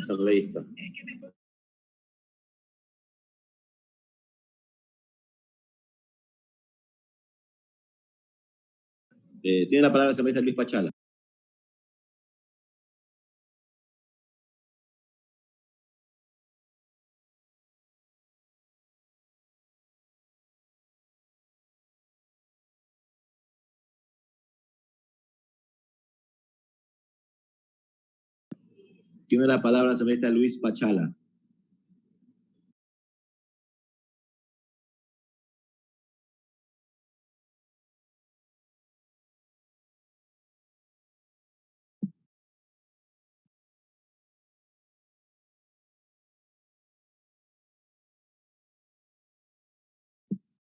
asambleísta. Tiene la palabra el asambleísta Luis Pachala. Tiene la palabra el asambleísta Luis Pachala.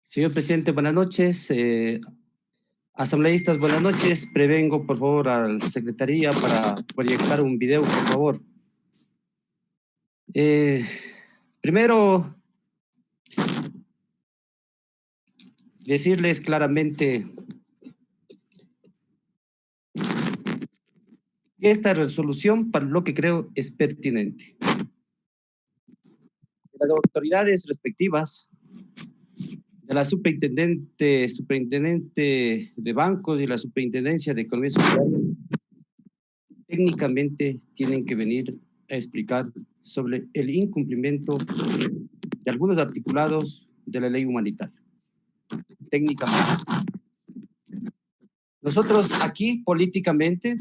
Señor presidente, buenas noches. Asambleístas, buenas noches. Prevengo, por favor, a la secretaría para proyectar un video, por favor. Primero, decirles claramente que esta resolución, para lo que creo, es pertinente. Las autoridades respectivas de la superintendente de bancos y la superintendencia de economía solidaria técnicamente tienen que venir a explicar sobre el incumplimiento de algunos articulados de la ley humanitaria. Técnicamente. Nosotros aquí políticamente,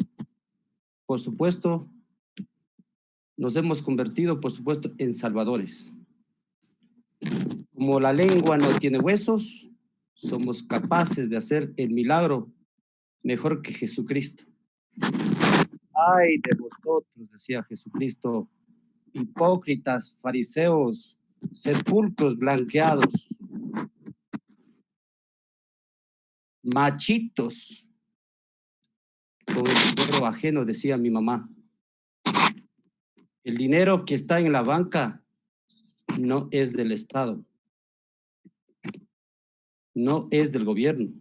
por supuesto, nos hemos convertido, por supuesto, en salvadores. Como la lengua no tiene huesos, somos capaces de hacer el milagro mejor que Jesucristo. Ay de vosotros, decía Jesucristo, hipócritas, fariseos, sepulcros blanqueados, machitos, con el dinero ajeno, decía mi mamá. El dinero que está en la banca no es del Estado, no es del gobierno,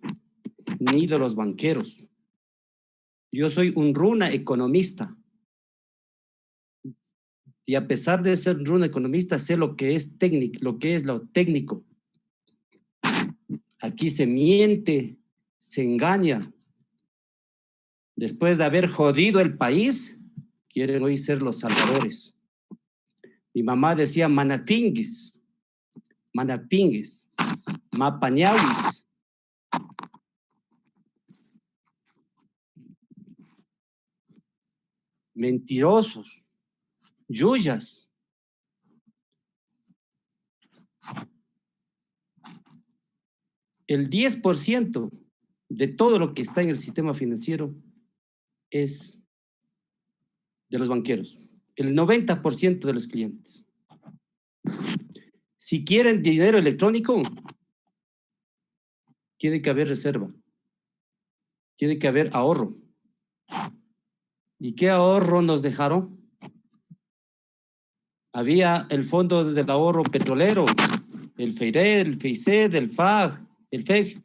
ni de los banqueros. Yo soy un runa economista. Y a pesar de ser runa economista, sé lo que es técnico, lo que es lo técnico. Aquí se miente, se engaña. Después de haber jodido el país, quieren hoy ser los salvadores. Mi mamá decía manapinguis, manapinguis, mapañawis. Mentirosos, yuyas. El 10% de todo lo que está en el sistema financiero es de los banqueros. El 90% de los clientes. Si quieren dinero electrónico, tiene que haber reserva. Tiene que haber ahorro. ¿Y qué ahorro nos dejaron? Había el Fondo del Ahorro Petrolero, el FEIRE, el FEICED, el FAG, el FEG,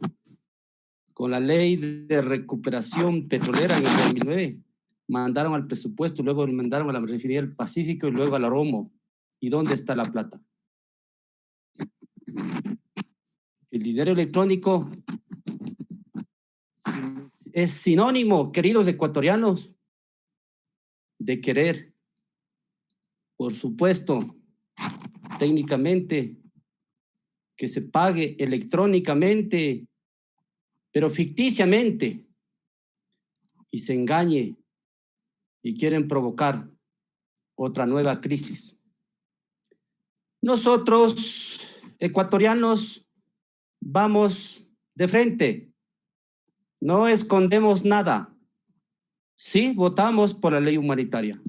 con la ley de recuperación petrolera en el 2009. Mandaron al presupuesto, luego mandaron a la refinería del Pacífico y luego a la Romo. ¿Y dónde está la plata? El dinero electrónico es sinónimo, queridos ecuatorianos, de querer, por supuesto, técnicamente, que se pague electrónicamente, pero ficticiamente, y se engañe, y quieren provocar otra nueva crisis. Nosotros, ecuatorianos, vamos de frente, no escondemos nada. Sí votamos por la ley humanitaria,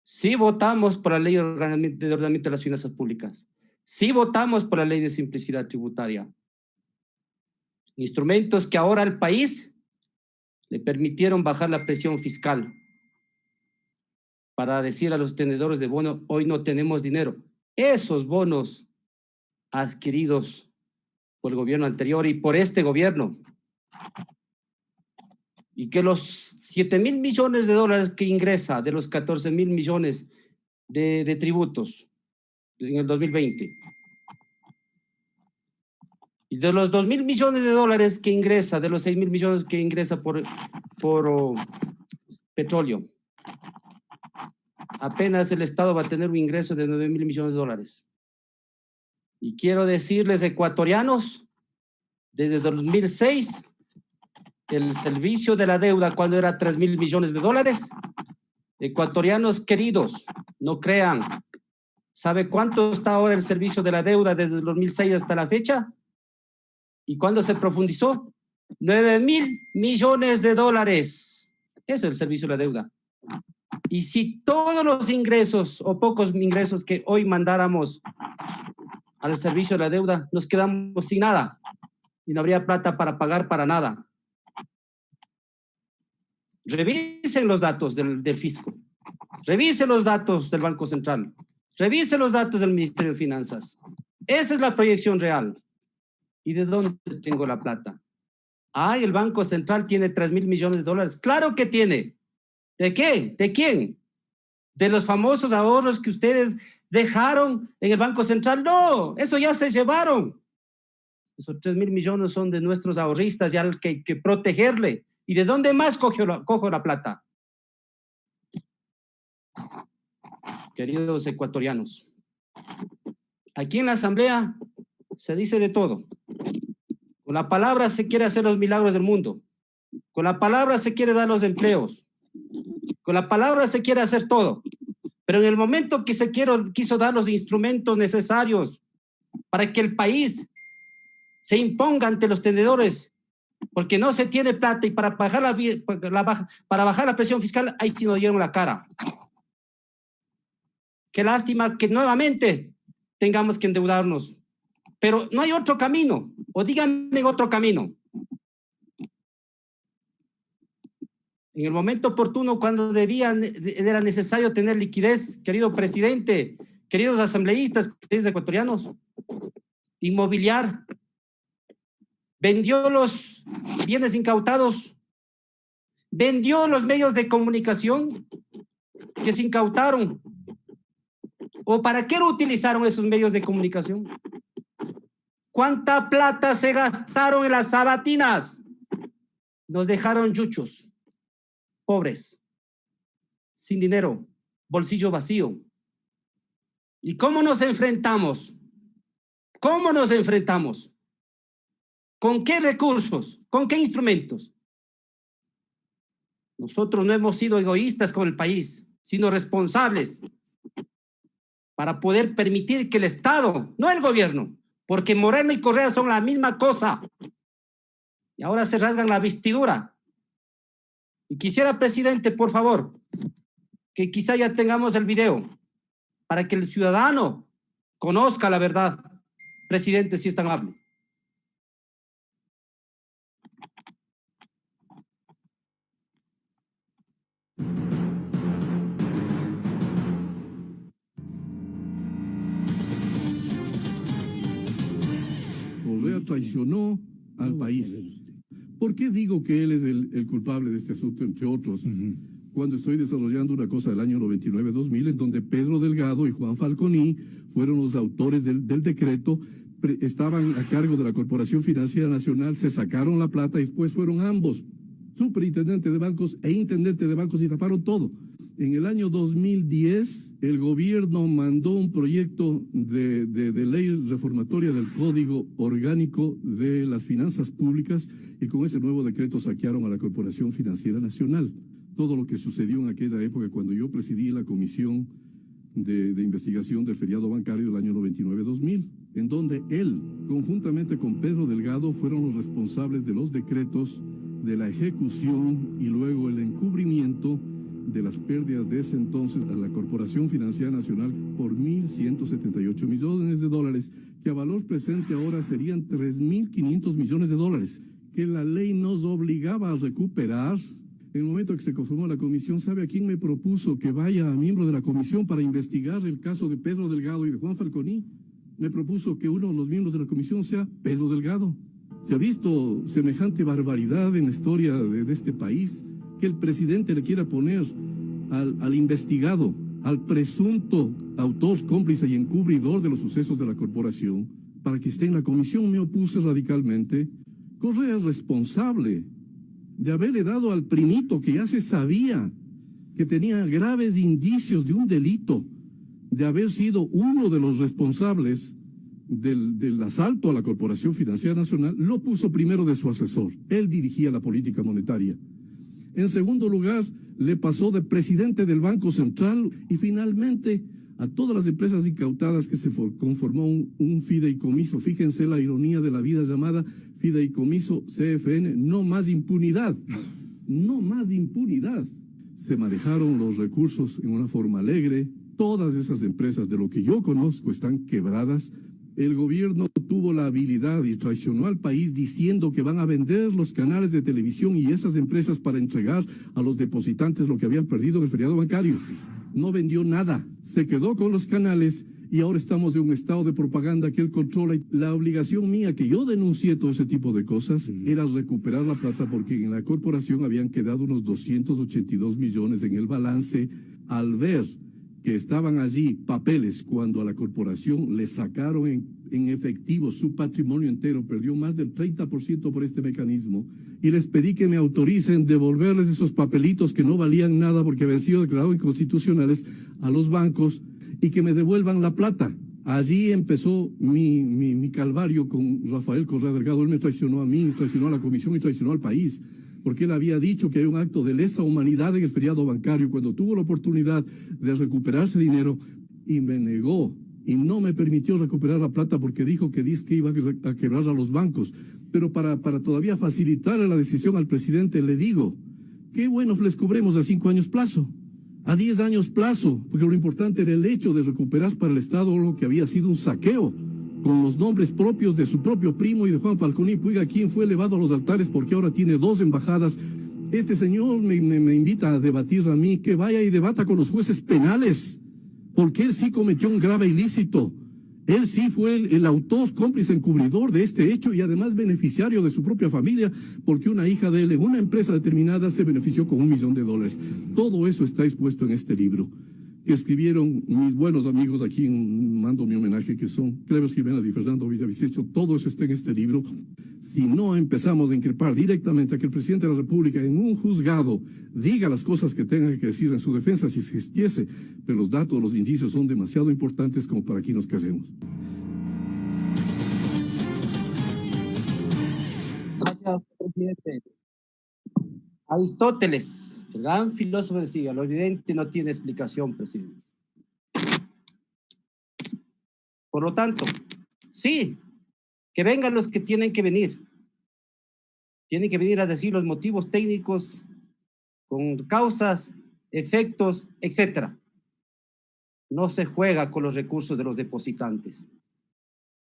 sí votamos por la ley de ordenamiento de las finanzas públicas, sí votamos por la ley de simplicidad tributaria. Instrumentos que ahora al país le permitieron bajar la presión fiscal para decir a los tenedores de bono, hoy no tenemos dinero. Esos bonos adquiridos por el gobierno anterior y por este gobierno, y que los 7,000 millones de dólares que ingresa de los 14,000 millones de tributos en el 2020. Y de los 2.000 millones de dólares que ingresa, de los 6.000 millones que ingresa por petróleo, apenas el Estado va a tener un ingreso de 9.000 millones de dólares. Y quiero decirles, ecuatorianos, desde 2006, el servicio de la deuda, cuando era 3.000 millones de dólares, ecuatorianos queridos, no crean, ¿sabe cuánto está ahora el servicio de la deuda desde el 2006 hasta la fecha? ¿Y cuándo se profundizó? 9.000 millones de dólares. Ese es el servicio de la deuda. Y si todos los ingresos o pocos ingresos que hoy mandáramos al servicio de la deuda, nos quedamos sin nada y no habría plata para pagar para nada. Revisen los datos del fisco, revisen los datos del Banco Central, revisen los datos del Ministerio de Finanzas. Esa es la proyección real. ¿Y de dónde tengo la plata? Ah, el Banco Central tiene 3.000 millones de dólares. ¡Claro que tiene! ¿De qué? ¿De quién? ¿De los famosos ahorros que ustedes dejaron en el Banco Central? No, eso ya se llevaron. Esos 3.000 millones son de nuestros ahorristas, ya hay que protegerle. ¿Y de dónde más cojo la plata? Queridos ecuatorianos, aquí en la Asamblea se dice de todo. Con la palabra se quiere hacer los milagros del mundo. Con la palabra se quiere dar los empleos. Con la palabra se quiere hacer todo. Pero en el momento que se quiso dar los instrumentos necesarios para que el país se imponga ante los tenedores, porque no se tiene plata y para bajar la presión fiscal, ahí sí nos dieron la cara. Qué lástima que nuevamente tengamos que endeudarnos. Pero no hay otro camino, o díganme otro camino. En el momento oportuno, cuando era necesario tener liquidez, querido presidente, queridos asambleístas, queridos ecuatorianos, Inmobiliar vendió los bienes incautados, vendió los medios de comunicación que se incautaron. ¿O para qué lo utilizaron esos medios de comunicación? ¿Cuánta plata se gastaron en las sabatinas? Nos dejaron yuchos, pobres, sin dinero, bolsillo vacío. ¿Y cómo nos enfrentamos? ¿Cómo nos enfrentamos? ¿Con qué recursos? ¿Con qué instrumentos? Nosotros no hemos sido egoístas con el país, sino responsables para poder permitir que el Estado, no el gobierno, porque Moreno y Correa son la misma cosa. Y ahora se rasgan la vestidura. Y quisiera, presidente, por favor, que quizá ya tengamos el video para que el ciudadano conozca la verdad. Presidente, si es tan amable. Correa traicionó al país. ¿Por qué digo que él es el culpable de este asunto, entre otros? Cuando estoy desarrollando una cosa del año 99-2000, en donde Pedro Delgado y Juan Falconi fueron los autores del decreto, estaban a cargo de la Corporación Financiera Nacional, se sacaron la plata y después fueron ambos superintendente de bancos e intendente de bancos y taparon todo. En el año 2010, el gobierno mandó un proyecto de ley reformatoria del Código Orgánico de las Finanzas Públicas y con ese nuevo decreto saquearon a la Corporación Financiera Nacional. Todo lo que sucedió en aquella época cuando yo presidí la comisión de investigación del feriado bancario del año 99-2000, en donde él, conjuntamente con Pedro Delgado, fueron los responsables de los decretos, de la ejecución y luego el encubrimiento de las pérdidas de ese entonces a la Corporación Financiera Nacional por 1.178 millones de dólares, que a valor presente ahora serían 3.500 millones de dólares, que la ley nos obligaba a recuperar. En el momento que se conformó la comisión, ¿sabe a quién me propuso que vaya a miembro de la comisión para investigar el caso de Pedro Delgado y de Juan Falconi? Me propuso que uno de los miembros de la comisión sea Pedro Delgado. ¿Se ha visto semejante barbaridad en la historia de este país? Que el presidente le quiera poner al investigado al presunto autor, cómplice y encubridor de los sucesos de la corporación, para que esté en la comisión, me opuse radicalmente. Correa es responsable de haberle dado al primito, que ya se sabía que tenía graves indicios de un delito, de haber sido uno de los responsables del asalto a la Corporación Financiera Nacional, lo puso primero de su asesor. Él dirigía la política monetaria. En segundo lugar, le pasó de presidente del Banco Central y finalmente a todas las empresas incautadas que se conformó un fideicomiso. Fíjense la ironía de la vida llamada fideicomiso CFN, no más impunidad, no más impunidad. Se manejaron los recursos en una forma alegre. Todas esas empresas, de lo que yo conozco, están quebradas. El gobierno tuvo la habilidad y traicionó al país diciendo que van a vender los canales de televisión y esas empresas para entregar a los depositantes lo que habían perdido en el feriado bancario. No vendió nada, se quedó con los canales y ahora estamos en un estado de propaganda que él controla. La obligación mía, que yo denuncié todo ese tipo de cosas, era recuperar la plata, porque en la corporación habían quedado unos 282 millones en el balance. Al ver que estaban allí papeles, cuando a la corporación le sacaron en efectivo su patrimonio entero, perdió más del 30% por este mecanismo, y les pedí que me autoricen devolverles esos papelitos que no valían nada porque habían sido declarados inconstitucionales a los bancos, y que me devuelvan la plata. Allí empezó mi calvario con Rafael Correa Delgado. Él me traicionó a mí, traicionó a la comisión y traicionó al país, porque él había dicho que hay un acto de lesa humanidad en el feriado bancario cuando tuvo la oportunidad de recuperarse dinero, y me negó y no me permitió recuperar la plata porque dijo que iba a quebrar a los bancos. Pero para todavía facilitarle la decisión al presidente, le digo, qué bueno les cobremos a 5 años plazo, a 10 años plazo, porque lo importante era el hecho de recuperar para el Estado lo que había sido un saqueo, con los nombres propios de su propio primo y de Juan Falcón y Puiga, quien fue elevado a los altares porque ahora tiene 2 embajadas. Este señor me invita a debatir a mí, que vaya y debata con los jueces penales, porque él sí cometió un grave ilícito. Él sí fue el autor, cómplice, encubridor de este hecho y además beneficiario de su propia familia, porque una hija de él en una empresa determinada se benefició con $1 millón. Todo eso está expuesto en este libro, que escribieron mis buenos amigos, aquí mando mi homenaje, que son Cleber Jiménez y Fernando Villavicencio. Todo eso está en este libro. Si no empezamos a increpar directamente a que el presidente de la República en un juzgado diga las cosas que tenga que decir en su defensa, si existiese, pero los datos, los indicios son demasiado importantes como para que nos casemos. Gracias, presidente. Aristóteles, el gran filósofo, decía, lo evidente no tiene explicación, presidente. Por lo tanto, sí, que vengan los que tienen que venir. Tienen que venir a decir los motivos técnicos con causas, efectos, etc. No se juega con los recursos de los depositantes.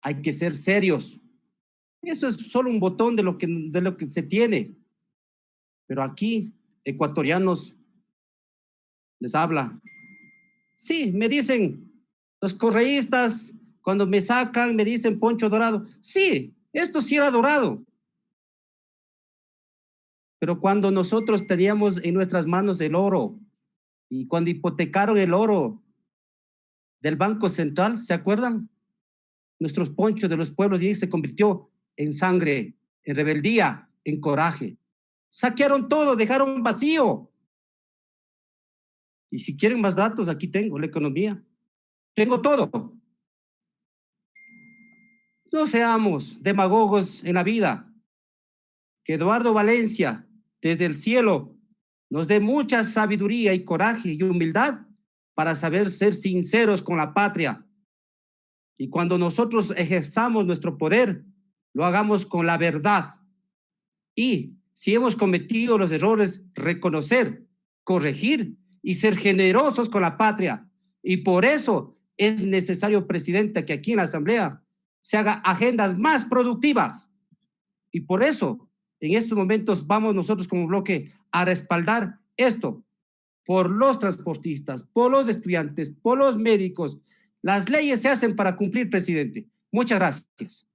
Hay que ser serios. Eso es solo un botón de lo que se tiene. Pero aquí, ecuatorianos, les habla. Sí, me dicen, los correístas, cuando me sacan, me dicen Poncho Dorado. Sí, esto sí era dorado. Pero cuando nosotros teníamos en nuestras manos el oro, y cuando hipotecaron el oro del Banco Central, ¿se acuerdan? Nuestros ponchos de los pueblos, y se convirtió en sangre, en rebeldía, en coraje. Saquearon todo, dejaron vacío. Y si quieren más datos, aquí tengo la economía. Tengo todo. No seamos demagogos en la vida. Que Eduardo Valencia, desde el cielo, nos dé mucha sabiduría y coraje y humildad para saber ser sinceros con la patria. Y cuando nosotros ejerzamos nuestro poder, lo hagamos con la verdad. Y si hemos cometido los errores, reconocer, corregir y ser generosos con la patria. Y por eso es necesario, presidente, que aquí en la Asamblea se haga agendas más productivas. Y por eso, en estos momentos, vamos nosotros como bloque a respaldar esto por los transportistas, por los estudiantes, por los médicos. Las leyes se hacen para cumplir, presidente. Muchas gracias.